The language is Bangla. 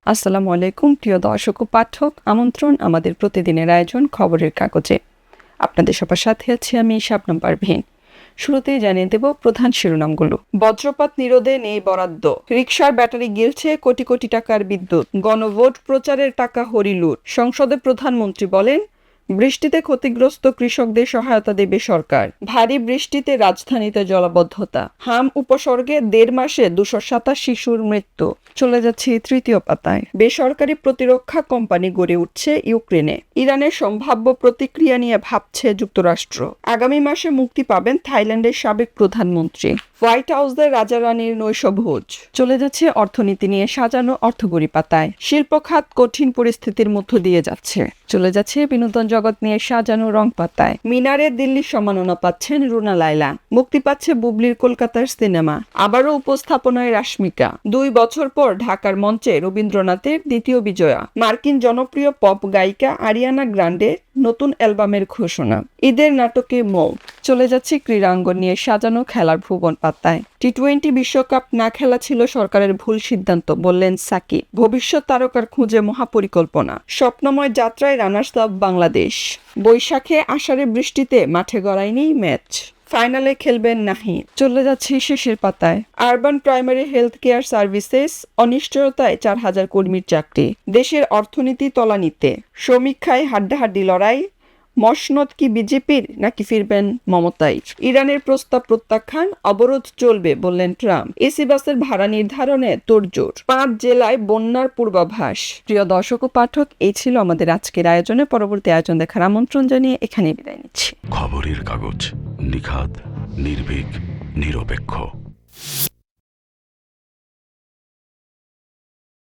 আসসালামু আলাইকুম প্রিয় দর্শক ও পাঠক, আমন্ত্রণ আমাদের প্রতিদিনের আয়োজন খবরের কাগজে। আপনাদের সবার সাথে আছি আমি শাবনম পারভীন। শুরুতেই জানিয়ে দেব প্রধান শিরোনামগুলো। বজ্রপাত নিরোধে নেই বরাদ্দ, রিকশার ব্যাটারি গিলছে কোটি কোটি টাকার বিদ্যুৎ, গণভোট প্রচারের টাকা হরিলুট। সংসদে প্রধানমন্ত্রী বলেন, বৃষ্টিতে ক্ষতিগ্রস্ত কৃষকদের সহায়তা দেবে সরকার। ভারী বৃষ্টিতে রাজধানীতে জলাবদ্ধতা, হাম উপসর্গে 1.5 মাসে 227 শিশুর মৃত্যু। চলে যাচ্ছে তৃতীয় পাতায়। বেসরকারি প্রতিরক্ষা কোম্পানি গড়ে উঠছে ইউক্রেনে, ইরানের সম্ভাব্য প্রতিক্রিয়া নিয়ে ভাবছে যুক্তরাষ্ট্র। আগামী মাসে মুক্তি পাবেন থাইল্যান্ডের সাবেক প্রধানমন্ত্রী। হোয়াইট হাউসের রাজা রানীর নৈশভোজ। চলে যাচ্ছে অর্থনীতি নিয়ে সাজানো অর্থকড়ি পাতায়। শিল্প খাত কঠিন পরিস্থিতির মধ্য দিয়ে যাচ্ছে। চলে যাচ্ছে বিনোদন জগৎ নিয়ে সাজানো রং পাতায়। মিনারে দিল্লির সম্মাননা পাচ্ছেন রুনা লায়লা। মুক্তি পাচ্ছে বুবলির কলকাতার সিনেমা। আবারও উপস্থাপনায় রাশমিকা। 2 বছর পর ঢাকার মঞ্চে রবীন্দ্রনাথের দ্বিতীয় বিজয়া। মার্কিন জনপ্রিয় পপ গায়িকা আরিয়ানা গ্রান্ডে নতুন অ্যালবামের ঘোষণা। ঈদের নাটকে মৌ। চলে যাচ্ছে ক্রীড়াঙ্গন নিয়ে সাজানো খেলার ভুবন পাতায়। টি-20 বিশ্বকাপ না খেলা ছিল সরকারের ভুল সিদ্ধান্ত, বললেন সাকিব। ভবিষ্যৎ তারকার খুঁজে মহাপরিকল্পনা। স্বপ্নময় যাত্রায় রানার্স আপ বাংলাদেশ। বৈশাখে আষাঢ়ে বৃষ্টিতে মাঠে গড়ায়নি ম্যাচ, ফাইনালে খেলবেন নাহিদ। চলে যাচ্ছে শেষের পাতায়। Urban primary health care services অনিশ্চয়তায় 4,000 কর্মীর চাকরি। দেশের অর্থনীতি তলানিতে, সমীক্ষায় হাড্ডাহাড্ডি লড়াই। মসনদ কি বিজেপির নাকি ফিরবেন মমতাই? ইরানের প্রস্তাব প্রত্যাখ্যান, অবরোধ চলবে বললেন ট্রাম্প। এসি বাসের ভাড়া নির্ধারণে তোড়জোড়। 5 জেলায় বন্যার পূর্বাভাস। প্রিয় দর্শক ও পাঠক, এই ছিল আমাদের আজকের আয়োজনে। পরবর্তী আয়োজন দেখার আমন্ত্রণ জানিয়ে এখানে বিদায় নিচ্ছি। খবরের কাগজ, নিখাত, নির্ভীক, নিরপেক্ষ।